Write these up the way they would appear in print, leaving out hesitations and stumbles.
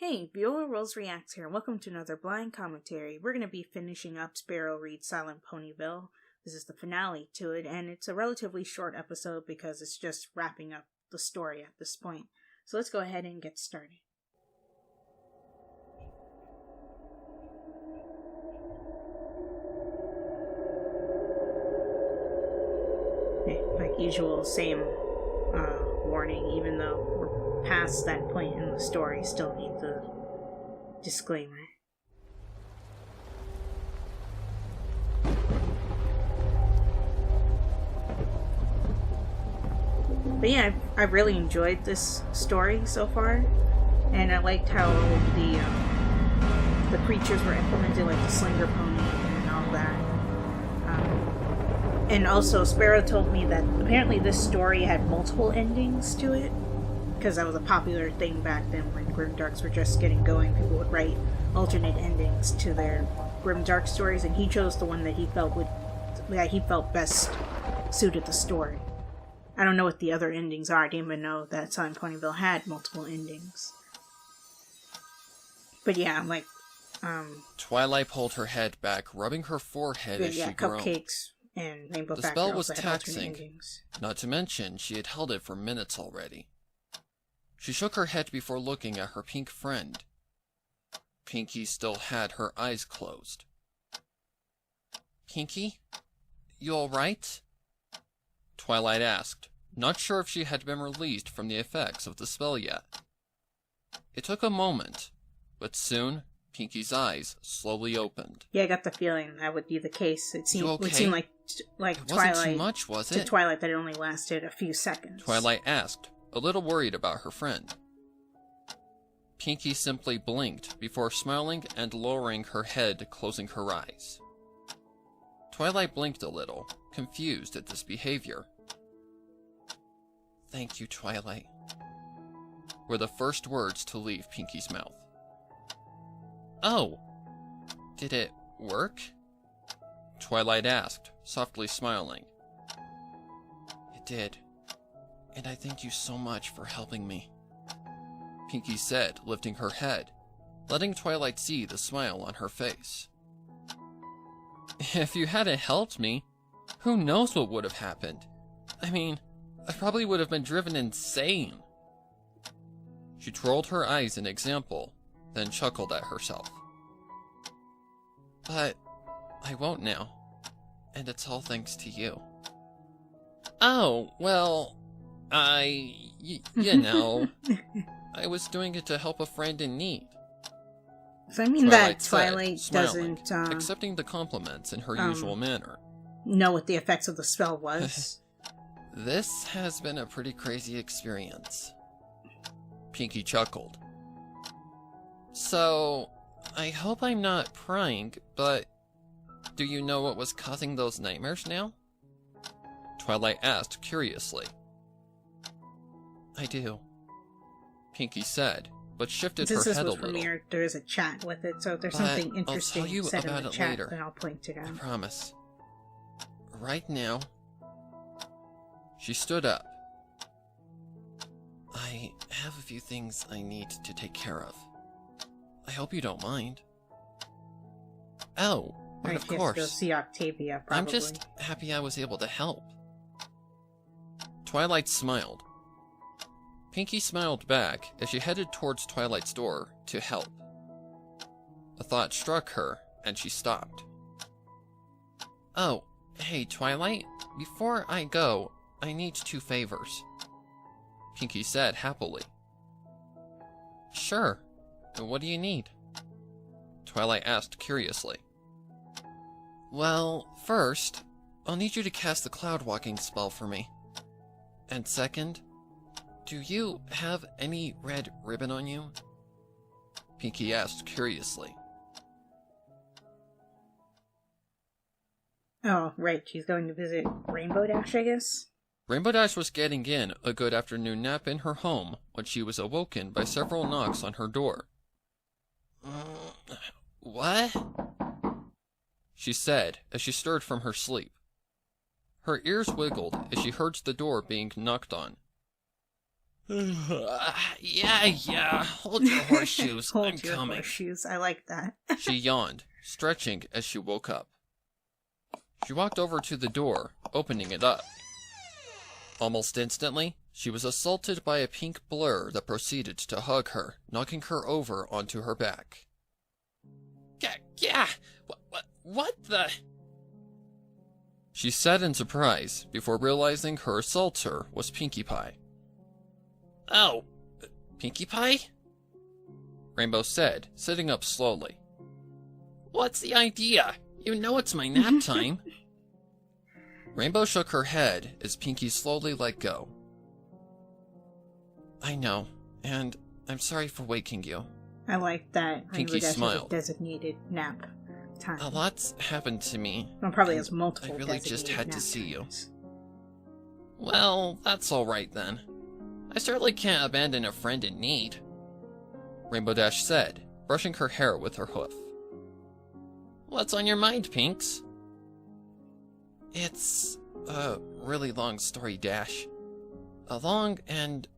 Hey, Viola Rolls Reacts here. Welcome to another blind commentary. We're going to be finishing up Sparrow reads Silent Ponyville. This is the finale to it, and it's a relatively short episode because it's just wrapping up the story at this point. So let's go ahead and get started. Okay, like usual, same warning, even though we're past that point in the story, still need the disclaimer. But yeah, I really enjoyed this story so far, and I liked how the creatures were implemented, like the slinger pony and all that. And also, Sparrow told me that apparently this story had multiple endings to it, because that was a popular thing back then when GRIMDARKs were just getting going. People would write alternate endings to their GRIMDARK stories, and he chose the one that he felt best suited the story. I don't know what the other endings are. I didn't even know that Silent Ponyville had multiple endings. But yeah, like, Twilight pulled her head back, rubbing her forehead as she groaned. Cupcakes and Rainbow The Back spell Girls was had alternate taxing, endings. not to mention she had held it for minutes already. She shook her head before looking at her pink friend. Pinky still had her eyes closed. Pinky? You alright? Twilight asked, not sure if she had been released from the effects of the spell yet. It took a moment, but soon Pinky's eyes slowly opened. Yeah, I got the feeling that would be the case. It seemed, okay? It seemed like it Twilight. Wasn't too much, was it? To Twilight, that it only lasted a few seconds. Twilight asked, a little worried about her friend. Pinky simply blinked before smiling and lowering her head, closing her eyes. Twilight blinked a little, confused at this behavior. Thank you, Twilight, were the first words to leave Pinky's mouth. Oh, did it work? Twilight asked, softly smiling. It did, and I thank you so much for helping me, Pinky said, lifting her head, letting Twilight see the smile on her face. If you hadn't helped me, who knows what would have happened? I mean, I probably would have been driven insane. She rolled her eyes in example, then chuckled at herself. But I won't now, and it's all thanks to you. Oh, well, you know, I was doing it to help a friend in need. So I mean that Twilight smiling, doesn't, accepting the compliments in her usual manner, know what the effects of the spell was. This has been a pretty crazy experience. Pinky chuckled. So, I hope I'm not prying, but do you know what was causing those nightmares now? Twilight asked curiously. I do, Pinky said, but shifted her head a little. There is a chat with it, so if there's something interesting said in the chat, later. then I'll point it out. I promise. Right now. She stood up. I have a few things I need to take care of. I hope you don't mind. Oh, but of course. Go see Octavia, probably. I'm just happy I was able to help. Twilight smiled. Pinky smiled back as she headed towards Twilight's door to help. A thought struck her, and she stopped. Oh, hey, Twilight. Before I go, I need 2 favors, Pinky said happily. Sure. What do you need? Twilight asked curiously. Well, first, I'll need you to cast the cloud walking spell for me. And second, do you have any red ribbon on you? Pinky asked curiously. Oh, right, she's going to visit Rainbow Dash, I guess? Rainbow Dash was getting in a good afternoon nap in her home when she was awoken by several knocks on her door. What? She said as she stirred from her sleep. Her ears wiggled as she heard the door being knocked on. Yeah, hold your horseshoes. Hold I'm your coming. horseshoes. I like that. She yawned, stretching as she woke up. She walked over to the door, opening it up. Almost instantly, she was assaulted by a pink blur that proceeded to hug her, knocking her over onto her back. Yeah, what the? She said in surprise, before realizing her assaulter was Pinkie Pie. Oh, Pinkie Pie? Rainbow said, sitting up slowly. What's the idea? You know it's my nap time. Rainbow shook her head as Pinkie slowly let go. I know, and I'm sorry for waking you. I like that. Pinkie smiled. A designated nap time. A lot's happened to me. Well, probably has multiple. I really just had to see you. Times. Well, that's alright then. I certainly can't abandon a friend in need, Rainbow Dash said, brushing her hair with her hoof. What's on your mind, Pinks? It's a really long story, Dash. A long and,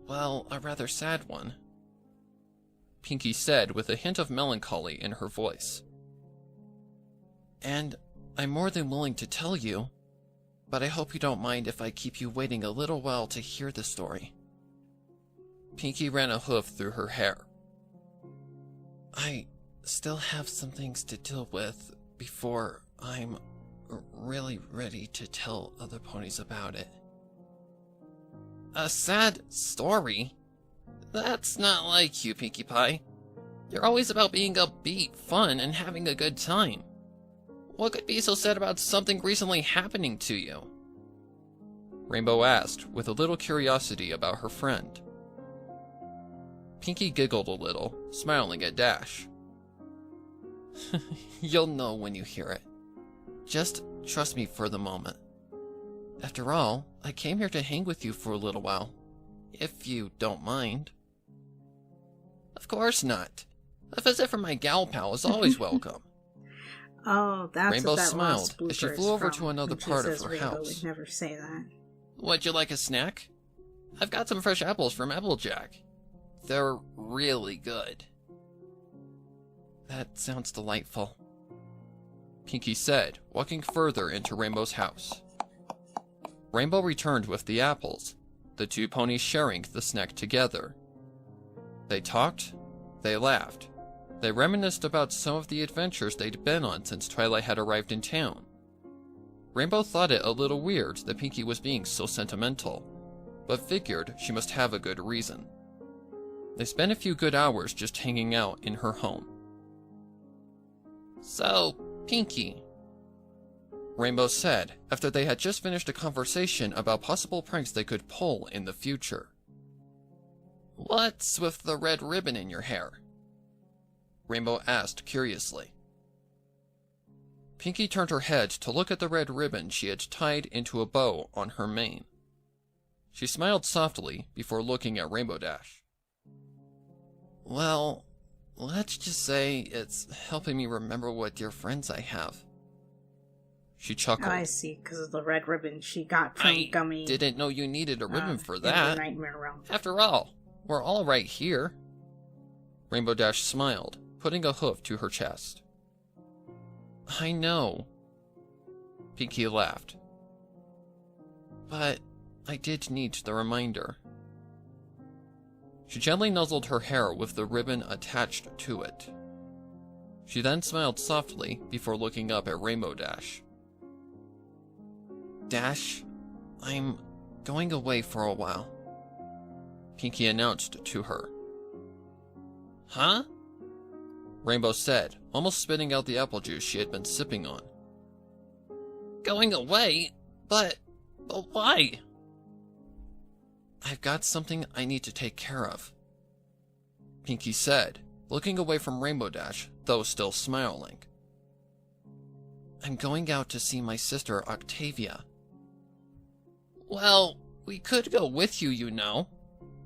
well, a rather sad one, Pinkie said with a hint of melancholy in her voice. And I'm more than willing to tell you, but I hope you don't mind if I keep you waiting a little while to hear the story. Pinkie ran a hoof through her hair. I still have some things to deal with before I'm really ready to tell other ponies about it. A sad story? That's not like you, Pinkie Pie. You're always about being upbeat, fun, and having a good time. What could be so sad about something recently happening to you? Rainbow asked, with a little curiosity about her friend. Pinkie giggled a little, smiling at Dash. You'll know when you hear it. Just trust me for the moment. After all, I came here to hang with you for a little while, if you don't mind. Of course not. A visit from my gal pal is always welcome. Oh, that's Rainbow what that smiled lost blooper as she is flew over from, to another when she part of says her Rainbow house. would never say that. Would you like a snack? I've got some fresh apples from Applejack. They're really good. That sounds delightful, Pinkie said, walking further into Rainbow's house. Rainbow returned with the apples, the two ponies sharing the snack together. They talked, they laughed, they reminisced about some of the adventures they'd been on since Twilight had arrived in town. Rainbow thought it a little weird that Pinkie was being so sentimental, but figured she must have a good reason. They spent a few good hours just hanging out in her home. So, Pinkie, Rainbow said after they had just finished a conversation about possible pranks they could pull in the future. What's with the red ribbon in your hair? Rainbow asked curiously. Pinkie turned her head to look at the red ribbon she had tied into a bow on her mane. She smiled softly before looking at Rainbow Dash. Well, let's just say it's helping me remember what dear friends I have. She chuckled. Oh, I see, because of the red ribbon she got from Gummy. Didn't know you needed a ribbon for that. In the Nightmare Realm. After all, we're all right here. Rainbow Dash smiled, putting a hoof to her chest. I know. Pinkie laughed. But I did need the reminder. She gently nuzzled her hair with the ribbon attached to it. She then smiled softly before looking up at Rainbow Dash. Dash, I'm going away for a while, Pinkie announced to her. Huh? Rainbow said, almost spitting out the apple juice she had been sipping on. Going away? But why? I've got something I need to take care of, Pinkie said, looking away from Rainbow Dash, though still smiling. I'm going out to see my sister Octavia. Well, we could go with you, you know.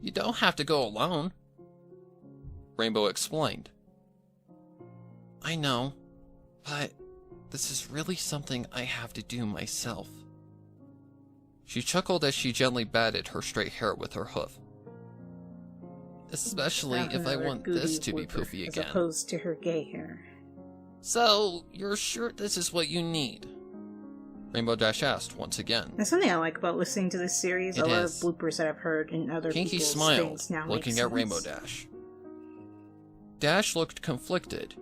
You don't have to go alone, Rainbow explained. I know, but this is really something I have to do myself. She chuckled as she gently batted her straight hair with her hoof. Especially Found if I another want Goody this to be Wooper, poofy as again. opposed to her gay hair. So, you're sure this is what you need? Rainbow Dash asked once again. That's something I like about listening to this series. It a lot is. of bloopers that I've heard in other Pinky people's smiled, things now looking make at sense. Rainbow Dash. Dash looked conflicted.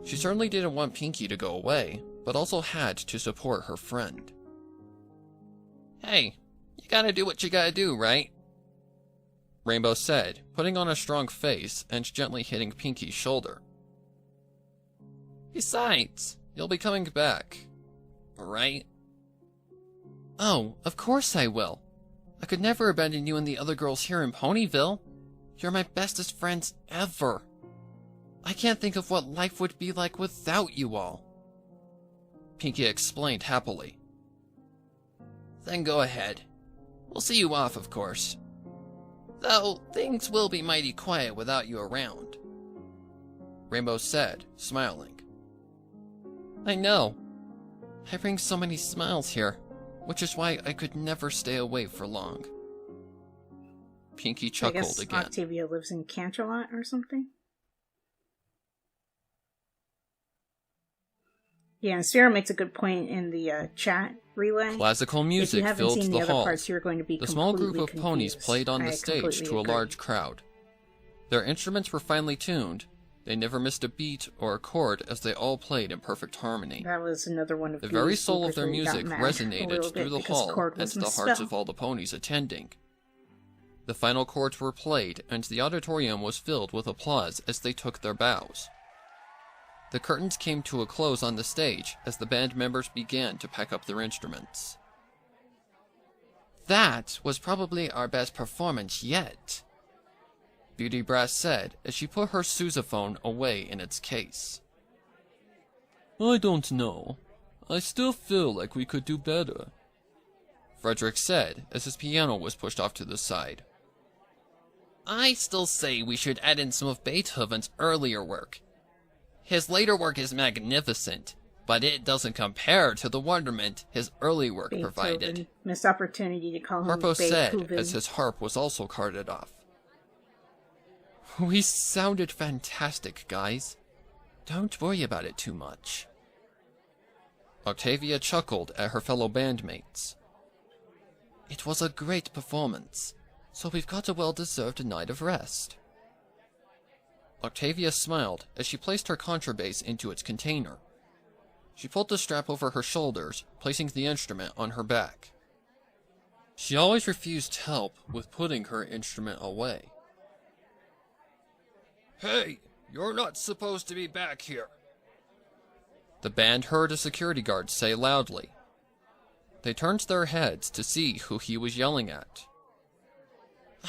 She certainly didn't want Pinky to go away, but also had to support her friend. Hey, you gotta do what you gotta do, right? Rainbow said, putting on a strong face and gently hitting Pinky's shoulder. Besides, you'll be coming back, right? Oh, of course I will. I could never abandon you and the other girls here in Ponyville. You're my bestest friends ever. I can't think of what life would be like without you all. Pinky explained happily. Then go ahead. We'll see you off, of course. Though, things will be mighty quiet without you around. Rainbow said, smiling. I know. I bring so many smiles here, which is why I could never stay away for long. Pinky chuckled I guess again. Octavia lives in Canterlot or something? Yeah, and Sparrow makes a good point in the chat relay. Classical music filled the halls. Parts, you're going to be the small group of confused. ponies played on the stage to a agree. large crowd. Their instruments were finely tuned. They never missed a beat or a chord as they all played in perfect harmony. That was another one of the very Goofy's soul of bloopers their where he got music mad resonated through the hall and to the hearts of all the ponies attending. The final chords were played, and the auditorium was filled with applause as they took their bows. The curtains came to a close on the stage as the band members began to pack up their instruments. That was probably our best performance yet, Beauty Brass said as she put her sousaphone away in its case. I don't know. I still feel like we could do better, Frederick said as his piano was pushed off to the side. I still say we should add in some of Beethoven's earlier work. His later work is magnificent, but it doesn't compare to the wonderment his early work provided. Missed opportunity to call him Harpo said Beethoven. as his harp was also carted off. We sounded fantastic, guys. Don't worry about it too much. Octavia chuckled at her fellow bandmates. It was a great performance, so we've got a well-deserved night of rest. Octavia smiled as she placed her contrabass into its container. She pulled the strap over her shoulders, placing the instrument on her back. She always refused help with putting her instrument away. Hey, you're not supposed to be back here, the band heard a security guard say loudly. They turned their heads to see who he was yelling at.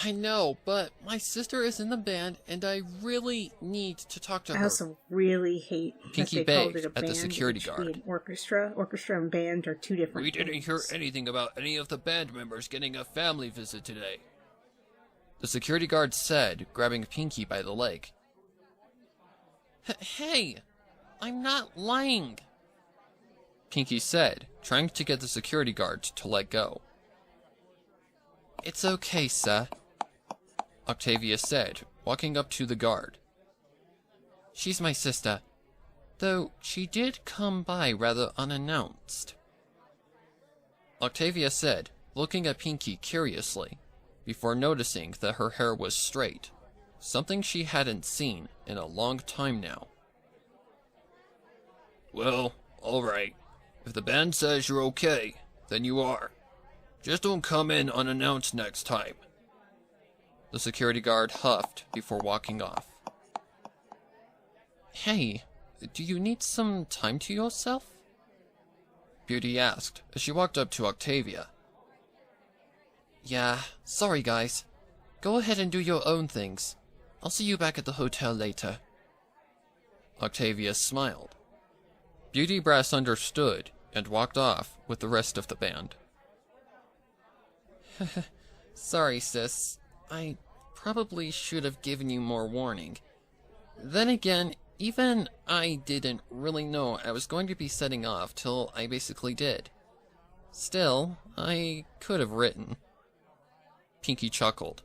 I know, but my sister is in the band, and I really need to talk to her. I also really hate Pinky that they called begged it a at the band. security It should guard. be an orchestra. Orchestra and band are two different We didn't things. hear anything about any of the band members getting a family visit today, the security guard said, grabbing Pinky by the leg. Hey, I'm not lying, Pinky said, trying to get the security guard to let go. It's okay, sir, Octavia said, walking up to the guard. She's my sister, though she did come by rather unannounced, Octavia said, looking at Pinky curiously, before noticing that her hair was straight, something she hadn't seen in a long time now. Well, alright. If the band says you're okay, then you are. Just don't come in unannounced next time, the security guard huffed before walking off. Hey, do you need some time to yourself? Beauty asked as she walked up to Octavia. Yeah, sorry guys. Go ahead and do your own things. I'll see you back at the hotel later. Octavia smiled. Beauty Brass understood and walked off with the rest of the band. Sorry, sis. I probably should have given you more warning. Then again, even I didn't really know I was going to be setting off till I basically did. Still, I could have written. Pinky chuckled.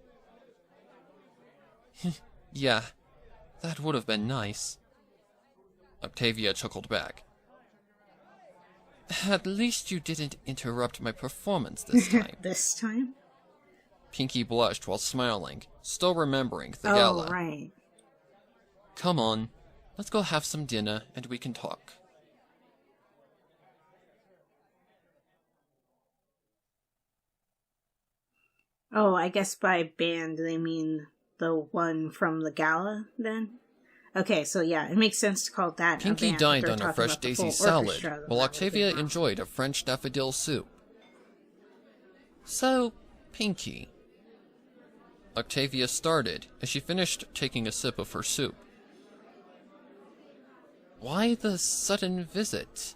Yeah, that would have been nice. Octavia chuckled back. At least you didn't interrupt my performance this time. This time? Pinky blushed while smiling, still remembering the Oh, gala. right. Come on, let's go have some dinner and we can talk. Oh, I guess by band they mean the one from the gala, then? Okay, so yeah, it makes sense to call that Pinky a band. dined They're on a talking fresh about the daisy full salad, orchestra that while was Octavia with them. enjoyed a French daffodil soup. So, Pinky. Octavia started as she finished taking a sip of her soup. Why the sudden visit?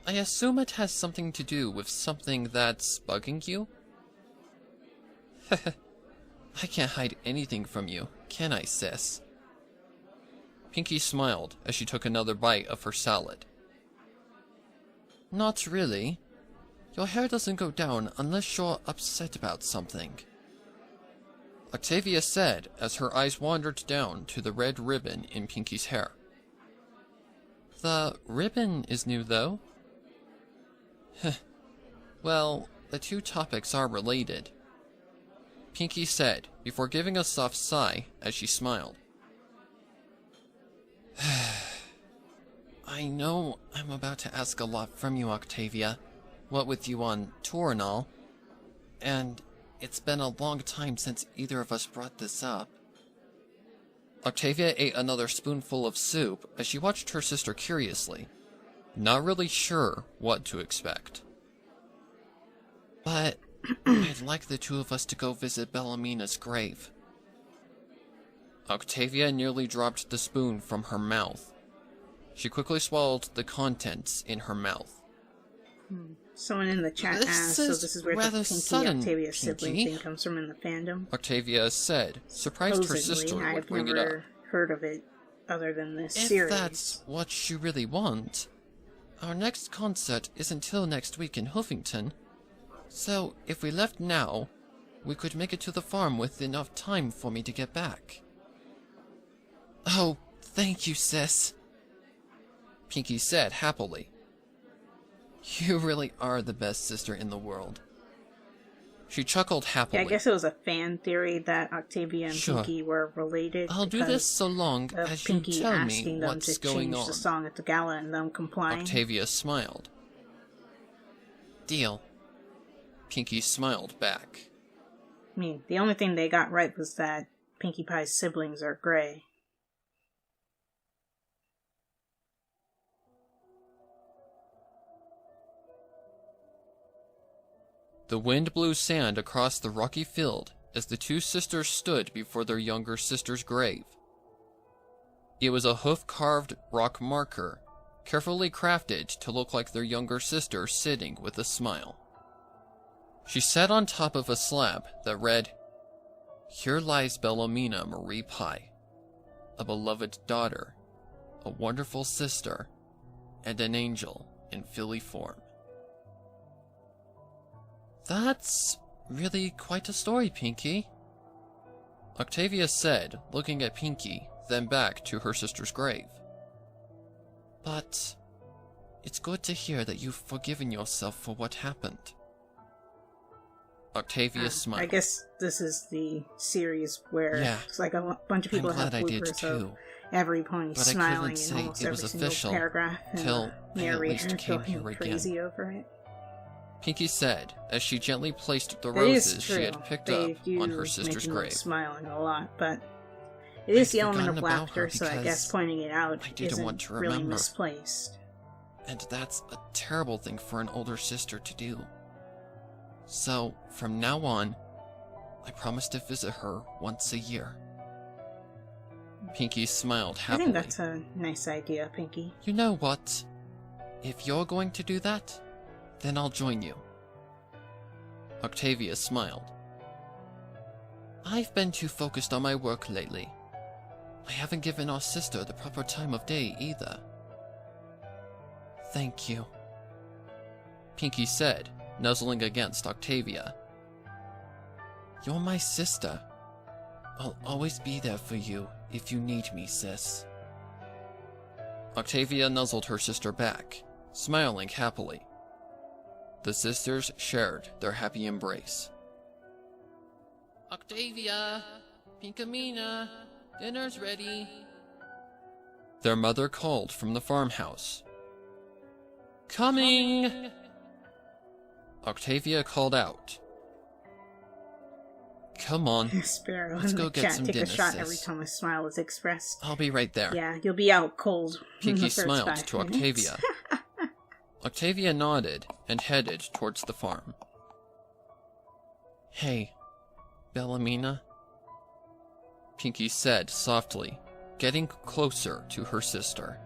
I assume it has something to do with something that's bugging you? I can't hide anything from you, can I, sis? Pinky smiled as she took another bite of her salad. Not really. Your hair doesn't go down unless you're upset about something. Octavia said as her eyes wandered down to the red ribbon in Pinky's hair. The ribbon is new, though. Well, the two topics are related, Pinky said before giving a soft sigh as she smiled. I know I'm about to ask a lot from you, Octavia, what with you on tour and all, and it's been a long time since either of us brought this up. Octavia ate another spoonful of soup as she watched her sister curiously, not really sure what to expect. But I'd like the two of us to go visit Bellamina's grave. Octavia nearly dropped the spoon from her mouth. She quickly swallowed the contents in her mouth. Someone in the chat asked, so this is where the Pinky Octavia sibling thing comes from in the fandom? Octavia said, surprised her sister would bring it up. I've never heard of it other than this If series. that's what you really want, our next concert isn't till next week in Huffington, so if we left now, we could make it to the farm with enough time for me to get back. Oh, thank you, sis, Pinky said happily. You really are the best sister in the world. She chuckled happily. Yeah, I guess it was a fan theory that Octavia and Pinky were related. I'll do this so long as you tell me what's going on. The song at the gala and them complying. Octavia smiled. Deal. Pinky smiled back. I mean, the only thing they got right was that Pinkie Pie's siblings are gray. The wind blew sand across the rocky field as the two sisters stood before their younger sister's grave. It was a hoof-carved rock marker, carefully crafted to look like their younger sister sitting with a smile. She sat on top of a slab that read, Here lies Bellamina Marie Pie, a beloved daughter, a wonderful sister, and an angel in filly form. That's really quite a story, Pinky, Octavia said, looking at Pinky, then back to her sister's grave. But it's good to hear that you've forgiven yourself for what happened. Octavia smiled. I guess this is the series where it's like a bunch of people have bloopers of every pony smiling in almost every single paragraph, and the narrator going crazy over it. Pinky said, as she gently placed the roses she had picked up on her sister's grave. Smiling a lot, but it is the element of laughter, so I guess pointing it out isn't really misplaced. And that's a terrible thing for an older sister to do. So, from now on, I promise to visit her once a year. Pinky smiled happily. I think that's a nice idea, Pinky. You know what? If you're going to do that, then I'll join you. Octavia smiled. I've been too focused on my work lately. I haven't given our sister the proper time of day either. Thank you, Pinky said, nuzzling against Octavia. You're my sister. I'll always be there for you if you need me, sis. Octavia nuzzled her sister back, smiling happily. The sisters shared their happy embrace. Octavia! Pinkamena! Dinner's ready! Their mother called from the farmhouse. Coming! Octavia called out. Come on. Sparrow Let's in go the get chat some take dinner, a shot sis. every time a smile is expressed. I'll be right there. Yeah, you'll be out cold. in Pinky the first smiled 5 to minutes. Octavia. Octavia nodded and headed towards the farm. Hey, Bellamina, Pinky said softly, getting closer to her sister.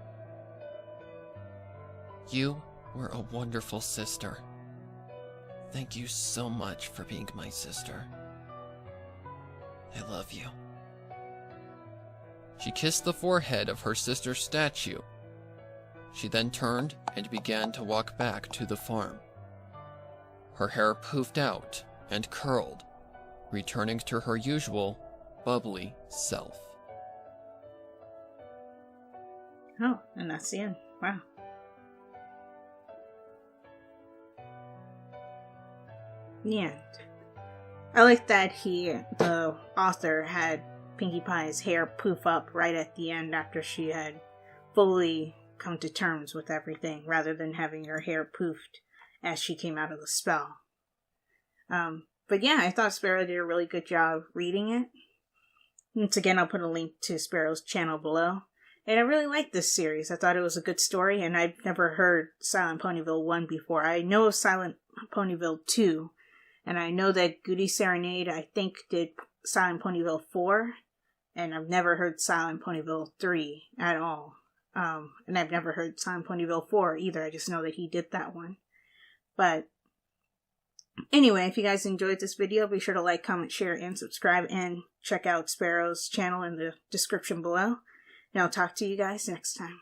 You were a wonderful sister. Thank you so much for being my sister. I love you. She kissed the forehead of her sister's statue. She then turned and began to walk back to the farm. Her hair poofed out and curled, returning to her usual bubbly self. Oh, and that's the end. Wow. Yeah. I like that the author, had Pinkie Pie's hair poof up right at the end after she had fully come to terms with everything, rather than having her hair poofed as she came out of the spell. But yeah, I thought Sparrow did a really good job reading it. Once again, I'll put a link to Sparrow's channel below. And I really liked this series. I thought it was a good story, and I've never heard Silent Ponyville 1 before. I know of Silent Ponyville 2, and I know that Goody Serenade, I think, did Silent Ponyville 4, and I've never heard Silent Ponyville 3 at all. And I've never heard Silent Ponyville 4 either. I just know that he did that one. But anyway, if you guys enjoyed this video, be sure to like, comment, share, and subscribe, and check out Sparrow's channel in the description below. And I'll talk to you guys next time.